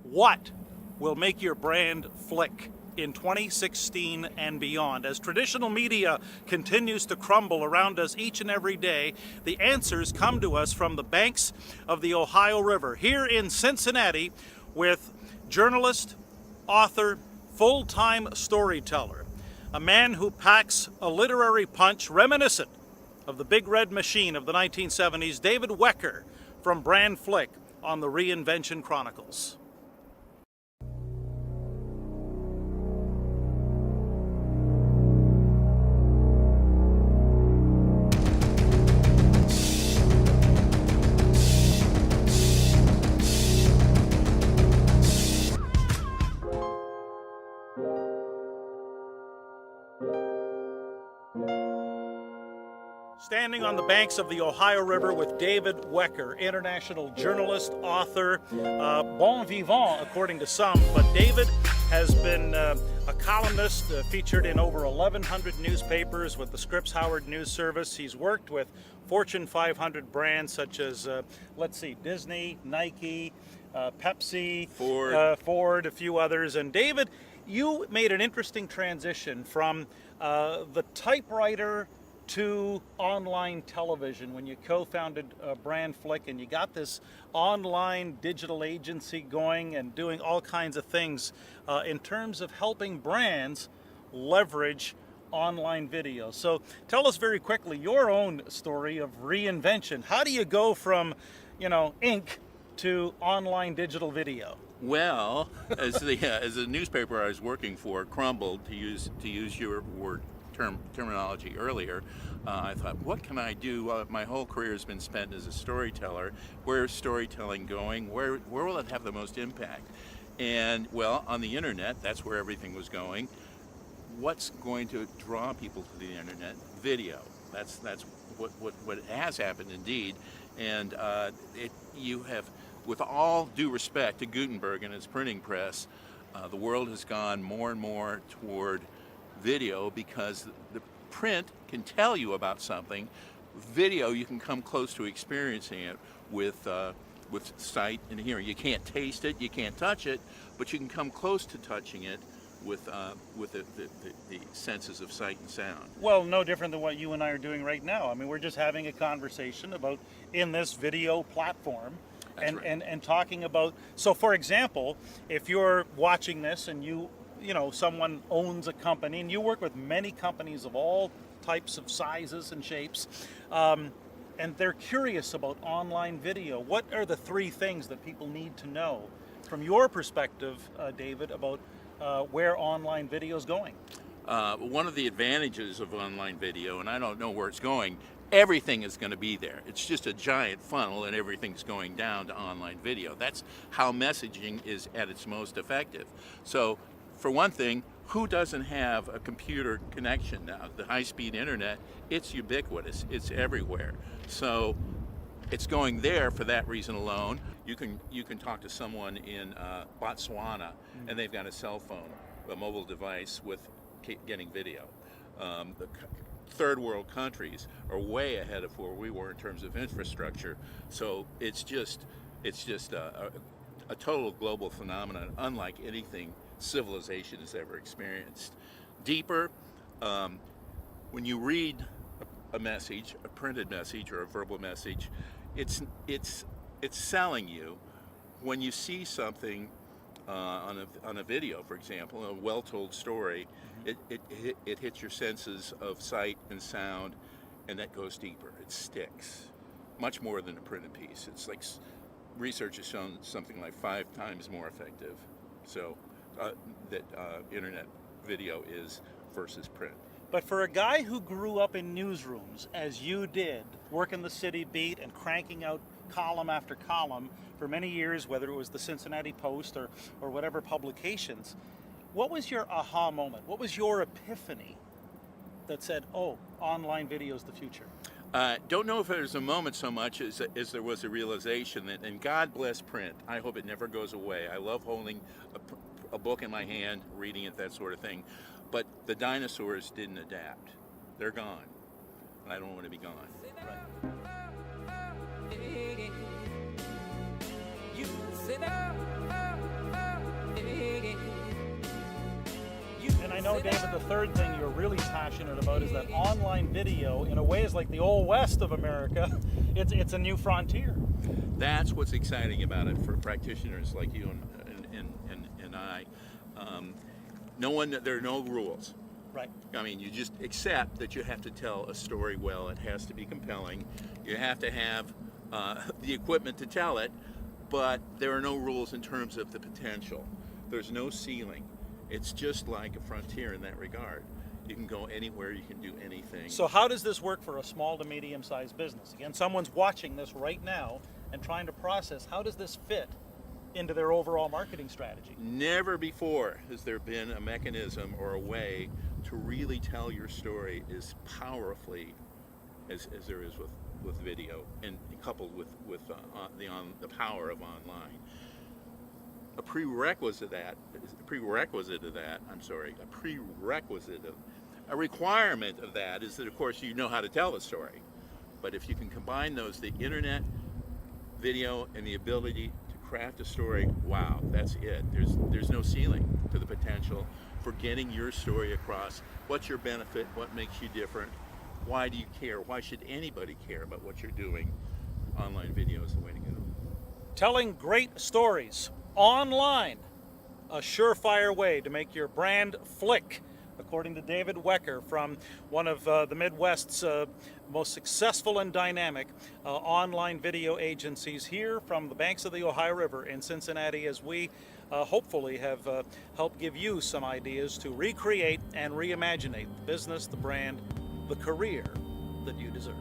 What will make your brand flick in 2016 and beyond? As traditional media continues to crumble around us each and every day, the answers come to us from the banks of the Ohio River here in Cincinnati with journalist, author, full-time storyteller, a man who packs a literary punch reminiscent of the Big Red Machine of the 1970s, David Wecker from Brand Flick on the Reinvention Chronicles. Standing on the banks of the Ohio River with David Wecker, international journalist, author, bon vivant according to some, but David has been a columnist featured in over 1,100 newspapers with the Scripps Howard News Service. He's worked with Fortune 500 brands such as, Disney, Nike, Pepsi, Ford, a few others. And David, you made an interesting transition from the typewriter to online television when you co-founded Brand Flick, and you got this online digital agency going and doing all kinds of things in terms of helping brands leverage online video. So tell us very quickly your own story of reinvention. How do you go from, ink to online digital video? Well, as the newspaper I was working for crumbled, to use your word, terminology earlier, I thought, what can I do? My whole career has been spent as a storyteller. Where is storytelling going? Where will it have the most impact? And well, on the internet, that's where everything was going. What's going to draw people to the internet? Video. That's what has happened indeed. And you have, with all due respect to Gutenberg and his printing press, the world has gone more and more toward video, because the print can tell you about something. Video, you can come close to experiencing it with sight and hearing. You can't taste it, you can't touch it, but you can come close to touching it with the senses of sight and sound. Well, no different than what you and I are doing right now. I mean, we're just having a conversation about in this video platform. And talking about, so for example, if you're watching this and someone owns a company, and you work with many companies of all types of sizes and shapes, and they're curious about online video, what are the three things that people need to know from your perspective, David, about where online video is going? One of the advantages of online video, and I don't know where it's going, everything is going to be there. It's just a giant funnel and everything's going down to online video. That's how messaging is at its most effective. So for one thing, who doesn't have a computer connection now? The high-speed internet, it's ubiquitous, it's everywhere. So it's going there for that reason alone. You can talk to someone in Botswana, and they've got a cell phone, a mobile device with getting video. The third world countries are way ahead of where we were in terms of infrastructure. So it's just a total global phenomenon, unlike anything civilization has ever experienced. Deeper, when you read a message, a printed message or a verbal message, it's selling you. When you see something on a video, for example, a well-told story, it hits your senses of sight and sound, and that goes deeper. It sticks much more than a printed piece. It's like research has shown something like 5 times more effective. So that internet video is versus print. But for a guy who grew up in newsrooms, as you did, working the city beat and cranking out column after column for many years, whether it was the Cincinnati Post or whatever publications, what was your aha moment? What was your epiphany that said, oh, online video is the future? Don't know if there's a moment so much as there was a realization that, and God bless print, I hope it never goes away. I love holding a book in my hand, reading it, that sort of thing. But the dinosaurs didn't adapt. They're gone. And I don't want to be gone. Right. know, David, the third thing you're really passionate about is that online video, in a way, is like the old west of America. It's a new frontier. That's what's exciting about it for practitioners like you and I. There are no rules. Right. I mean, you just accept that you have to tell a story well. It has to be compelling. You have to have the equipment to tell it, but there are no rules in terms of the potential. There's no ceiling. It's just like a frontier in that regard. You can go anywhere, you can do anything. So how does this work for a small to medium-sized business? Again, someone's watching this right now and trying to process, how does this fit into their overall marketing strategy? Never before has there been a mechanism or a way to really tell your story as powerfully as there is with video, and coupled with the power of online. A prerequisite requirement of that is that, of course, you know how to tell the story. But if you can combine those, the internet, video, and the ability to craft a story, wow, that's it. There's no ceiling to the potential for getting your story across. What's your benefit? What makes you different? Why do you care? Why should anybody care about what you're doing? Online video is the way to go. Telling great stories online, a surefire way to make your brand flick, according to David Wecker from one of the Midwest's most successful and dynamic online video agencies here from the banks of the Ohio River in Cincinnati, as we hopefully have helped give you some ideas to recreate and reimagine the business, the brand, the career that you deserve.